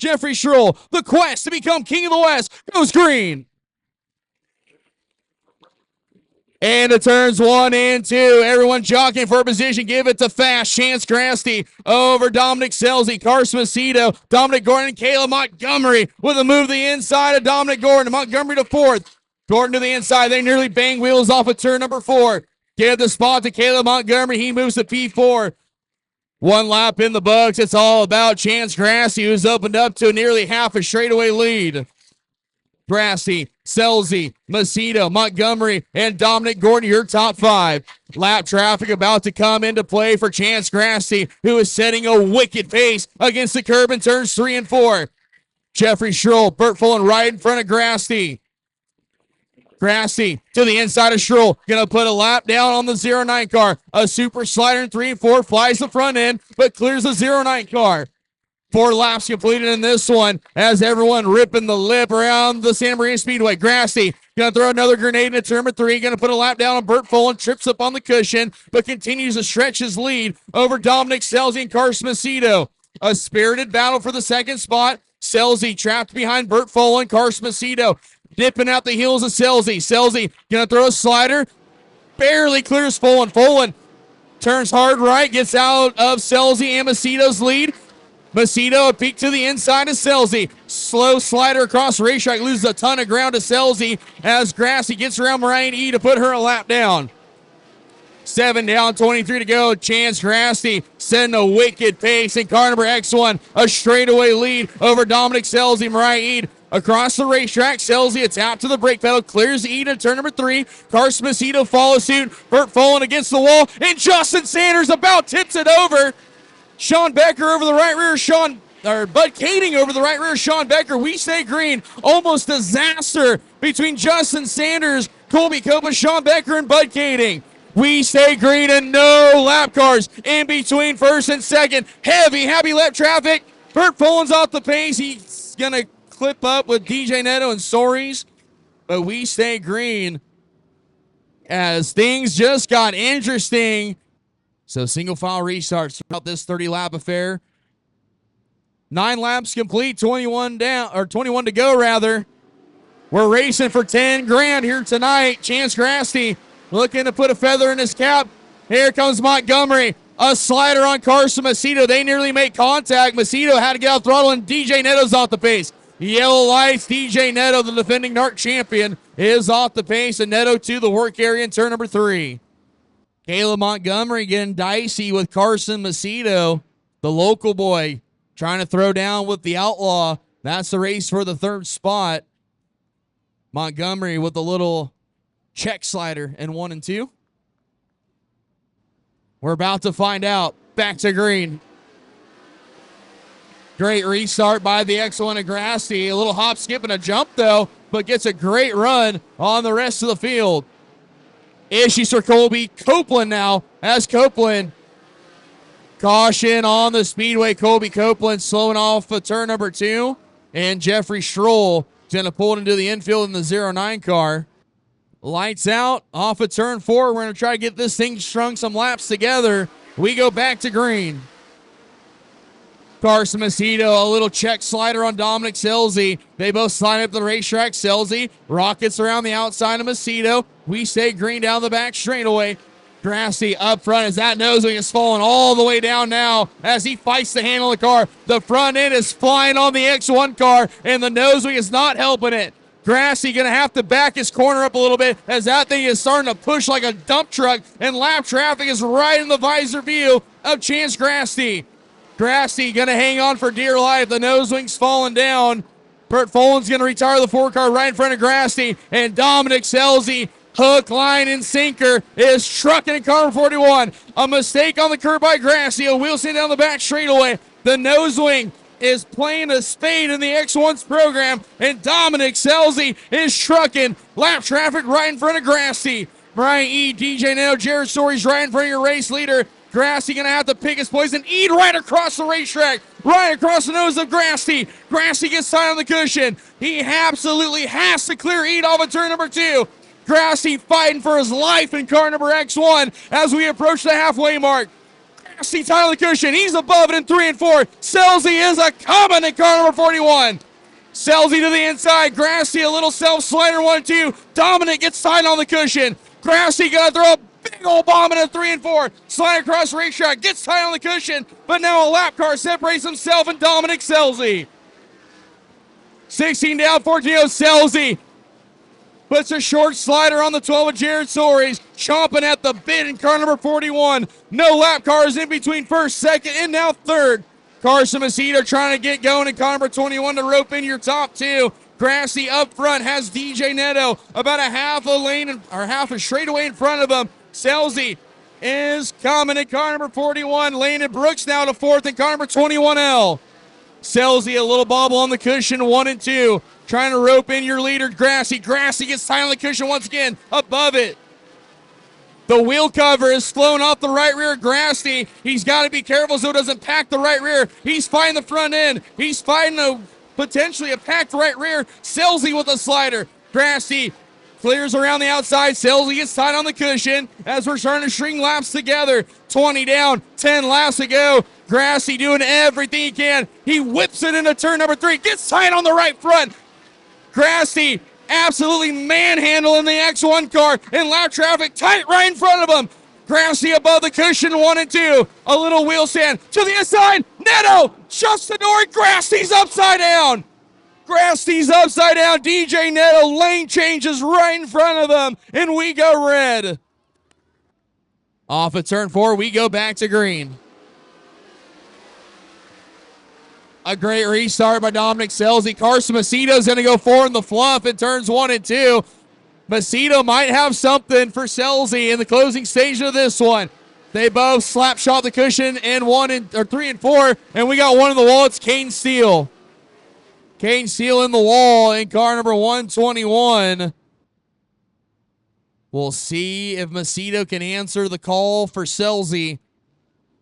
Jeffrey Schroll, the quest to become King of the West, goes green. And it turns 1 and 2. Everyone jockeying for a position. Give it to fast Chance Grasty over Dominic Selzy, Carson Macedo, Dominic Gordon, and Caleb Montgomery with a move to the inside of Dominic Gordon. Montgomery to fourth. Gordon to the inside. They nearly bang wheels off of turn number 4. Give the spot to Caleb Montgomery. He moves to P4. 1 lap in the books. It's all about Chance Grasty, who's opened up to nearly half a straightaway lead. Grasty, Selzy, Macedo, Montgomery, and Dominic Gordon, your top 5. Lap traffic about to come into play for Chance Grasty, who is setting a wicked pace against the curb in turns 3 and 4. Jeffrey Schroll, Burt Fullen right in front of Grasty. Grasty to the inside of Schroll. Gonna put a lap down on the 09 car. A super slider in 3 and 4 flies the front end, but clears the 09 car. 4 laps completed in this one as everyone ripping the lip around the Santa Maria Speedway. Grasty gonna throw another grenade into turn number 3. Gonna put a lap down on Burt Fullen. Trips up on the cushion, but continues to stretch his lead over Dominic Selzy and Carson Macedo. A spirited battle for the second spot. Selzy trapped behind Burt Fullen. Carson Macedo dipping out the heels of Selzy. Selzy gonna throw a slider. Barely clears Fullen. Fullen turns hard right. Gets out of Selzy and Macedo's lead. Macedo, a peek to the inside of Selzy. Slow slider across the racetrack. Loses a ton of ground to Selzy as Grasty gets around Mariah E to put her a lap down. 7 down, 23 to go. Chance Grasty setting a wicked pace in car number X1. A straightaway lead over Dominic Selzy. Mariah Eade across the racetrack. Selzy, a tap to the brake pedal. Clears Eade in turn number 3. Carson Macedo follows suit. Burt Fullen against the wall. And Justin Sanders about tips it over. Sean Becker over the right rear. Bud Kading over the right rear. Sean Becker. We stay green. Almost disaster between Justin Sanders, Colby Copa, Sean Becker, and Bud Kading. We stay green and no lap cars in between first and second. Heavy lap traffic. Burt Fullen's off the pace. He's going to clip up with DJ Neto and Soaries. But we stay green as things just got interesting. So single file restarts throughout this 30-lap affair. 9 laps complete, 21 to go rather. We're racing for 10 grand here tonight. Chance Grasty looking to put a feather in his cap. Here comes Montgomery. A slider on Carson Macedo. They nearly make contact. Macedo had to get out throttle, and DJ Neto's off the pace. Yellow lights. DJ Neto, the defending Narc champion, is off the pace, and Neto to the work area in turn number 3. Caleb Montgomery getting dicey with Carson Macedo, the local boy, trying to throw down with the outlaw. That's the race for the 3rd spot. Montgomery with a little check slider in 1 and 2. We're about to find out. Back to green. Great restart by the X1 of Grasty. A little hop, skip, and a jump, though, but gets a great run on the rest of the field. Issues for Colby Copeland now as Copeland. Caution on the speedway. Colby Copeland slowing off for turn number 2. And Jeffrey Schroll is going to pull it into the infield in the 09 car. Lights out off of turn 4. We're going to try to get this thing strung some laps together. We go back to green. Carson Macedo, a little check slider on Dominic Selzy. They both slide up the racetrack. Selzy rockets around the outside of Macedo. We stay green down the back straightaway. Grasty up front as that nose wing is falling all the way down now as he fights the handle of the car. The front end is flying on the X1 car, and the nose wing is not helping it. Grasty going to have to back his corner up a little bit as that thing is starting to push like a dump truck, and lap traffic is right in the visor view of Chance Grasty. Grasty going to hang on for dear life. The nose wing's falling down. Burt Fullen's going to retire the 4 car right in front of Grasty, and Dominic Selzy, hook, line, and sinker, is trucking in car 41. A mistake on the curb by Grasty. A wheel stand down the back straightaway. The nose wing is playing a spade in the X1's program, and Dominic Selzy is trucking lap traffic right in front of Grasty. Brian E., DJ Neto, Jared Story's right in front of your race leader. Grasty going to have to pick his poison. Eade right across the racetrack, right across the nose of Grasty. Grasty gets tied on the cushion. He absolutely has to clear Eade off of turn number 2. Grasty fighting for his life in car number X1 as we approach the halfway mark. Grassy tight on the cushion. He's above it in 3 and 4. Selzy is a coming in car number 41. Selzy to the inside. Grassy a little self slider 1 2. Dominic gets tight on the cushion. Grassy gonna throw a big old bomb in a 3 and 4. Slide across the racetrack. Gets tight on the cushion. But now a lap car separates himself and Dominic Selzy. 16 down, 14 Selzy puts a short slider on the 12 of Jared Soares, chomping at the bit in car number 41. No lap cars in between first, second, and now third. Carson Macedo trying to get going in car number 21 to rope in your top two. Grassy up front has DJ Neto about a half a lane or half a straightaway in front of him. Selzy is coming in car number 41. Landon Brooks now to fourth in car number 21L. Selzy a little bobble on the cushion, 1 and 2. Trying to rope in your leader, Grassy. Grassy gets tight on the cushion once again, above it. The wheel cover is flown off the right rear, Grassy. He's got to be careful so it doesn't pack the right rear. He's fighting the front end. He's fighting potentially a packed right rear. Selzy with a slider. Grassy clears around the outside. Selzy gets tight on the cushion as we're starting to string laps together. 20 down, 10 laps to go. Grassy doing everything he can. He whips it into turn number 3. Gets tight on the right front. Grassy absolutely manhandling the X1 car in lap traffic, tight right in front of him. Grassy above the cushion, 1 and 2. A little wheel stand to the inside. Neto shuts the door. Grassy's upside down. Grassy's upside down. DJ Neto lane changes right in front of him, and we go red. Off of turn 4, we go back to green. A great restart by Dominic Selzy. Carson Macedo's going to go forward in the fluff in turns 1 and 2. Macedo might have something for Selzy in the closing stage of this one. They both slap shot the cushion in 3 and 4, and we got one in the wall. It's Kane Steele. Kane Steele in the wall in car number 121. We'll see if Macedo can answer the call for Selzy.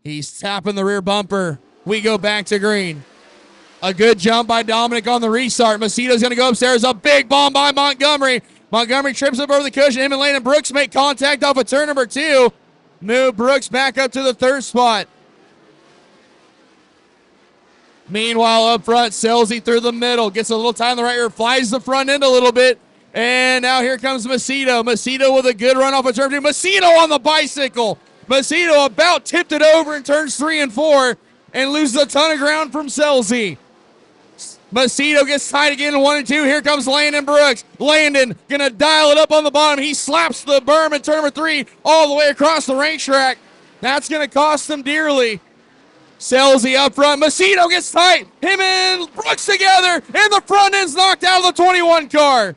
He's tapping the rear bumper. We go back to green. A good jump by Dominic on the restart. Macedo's going to go upstairs. A big bomb by Montgomery. Montgomery trips up over the cushion. Him and Landon Brooks make contact off of turn number 2. Move Brooks back up to the 3rd spot. Meanwhile, up front, Selzy through the middle. Gets a little time on the right rear. Flies the front end a little bit. And now here comes Macedo. Macedo with a good run off of turn 2. Macedo on the bicycle. Macedo about tipped it over in turns 3 and 4 and loses a ton of ground from Selzy. Macedo gets tight again in 1 and 2. Here comes Landon Brooks. Landon gonna dial it up on the bottom. He slaps the berm in turn number 3 all the way across the racetrack. That's gonna cost him dearly. Selzy up front. Macedo gets tight. Him and Brooks together, and the front end's knocked out of the 21 car.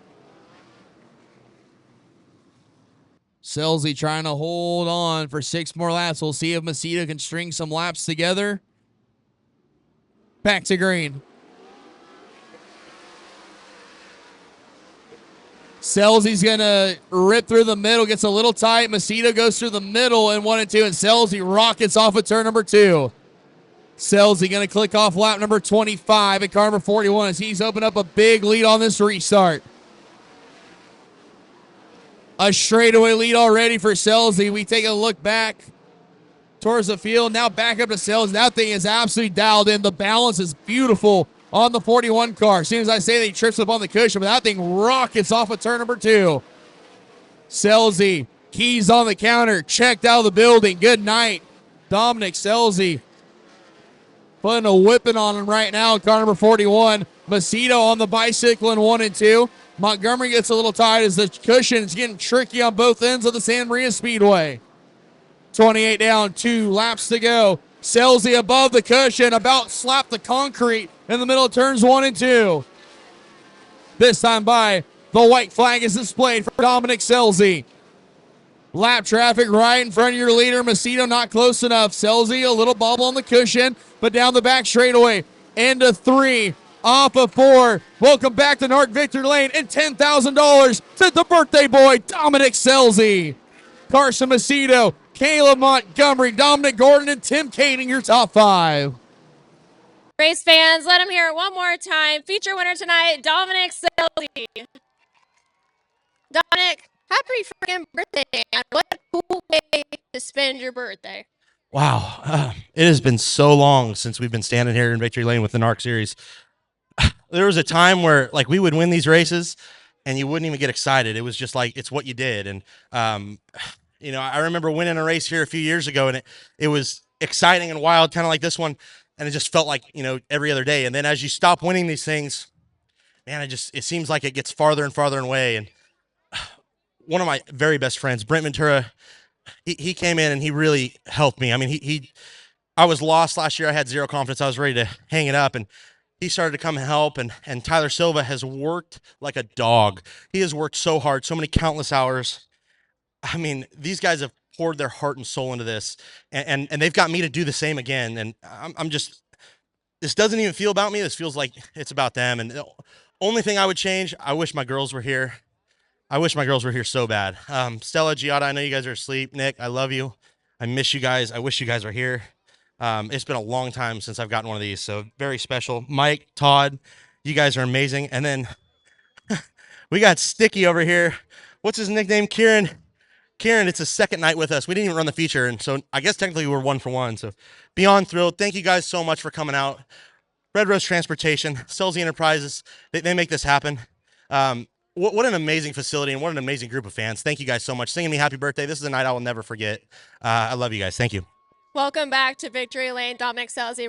Selzy trying to hold on for 6 more laps. We'll see if Macedo can string some laps together. Back to green. Selzy's going to rip through the middle, gets a little tight. Macedo goes through the middle in 1 and 2, and Selzy rockets off at turn number 2. Selzy going to click off lap number 25 at car number 41 as he's opened up a big lead on this restart. A straightaway lead already for Selzy. We take a look back towards the field. Now back up to Selzy. That thing is absolutely dialed in. The balance is beautiful on the 41 car. As soon as I say that, he trips up on the cushion, but that thing rockets off of turn number 2. Selzy, keys on the counter, checked out of the building. Good night, Dominic Selzy. Putting a whipping on him right now, car number 41. Macedo on the bicycle in 1 and 2. Montgomery gets a little tight as the cushion is getting tricky on both ends of the Santa Maria Speedway. 28 down, 2 laps to go. Selzy above the cushion, about slapped the concrete in the middle of turns 1 and 2. This time by the white flag is displayed for Dominic Selzy. Lap traffic right in front of your leader. Macedo not close enough. Selzy a little bobble on the cushion, but down the back straightaway. Into 3, off of 4. Welcome back to Narc Victor Lane and $10,000 to the birthday boy, Dominic Selzy. Carson Macedo, Caleb Montgomery, Dominic Gordon, and Tim Kading, your top 5. Race fans, let him hear it one more time. Feature winner tonight, Dominic Selzy. Dominic, happy freaking birthday, man. What a cool way to spend your birthday. Wow, it has been so long since we've been standing here in Victory Lane with the Narc series. There was a time where like we would win these races and you wouldn't even get excited. It was just like it's what you did. And I remember winning a race here a few years ago, and it was exciting and wild, kind of like this one, and it just felt like every other day. And then as you stop winning these things, man, it seems like it gets farther and farther away. And one of my very best friends, Brent Ventura, he came in and he really helped me. I mean, I was lost last year. I had zero confidence. I was ready to hang it up, and he started to come and help. And Tyler Silva has worked like a dog. He has worked so hard, so many countless hours. I mean, these guys have poured their heart and soul into this, and they've got me to do the same again. And I'm just, this doesn't even feel about me. This feels like it's about them. And the only thing I would change, I wish my girls were here. I wish my girls were here so bad. Stella, Giada, I know you guys are asleep. Nick, I love you. I miss you guys. I wish you guys were here. It's been a long time since I've gotten one of these, so very special. Mike, Todd, you guys are amazing. And then we got Sticky over here. What's his nickname? Kieran. Kieran, it's his second night with us. We didn't even run the feature, and so I guess technically we're 1 for 1. So beyond thrilled. Thank you guys so much for coming out. Red Rose Transportation, Selzy Enterprises, they make this happen. What an amazing facility and what an amazing group of fans. Thank you guys so much. Singing me happy birthday. This is a night I will never forget. I love you guys. Thank you. Welcome back to Victory Lane, Dominic Selzy.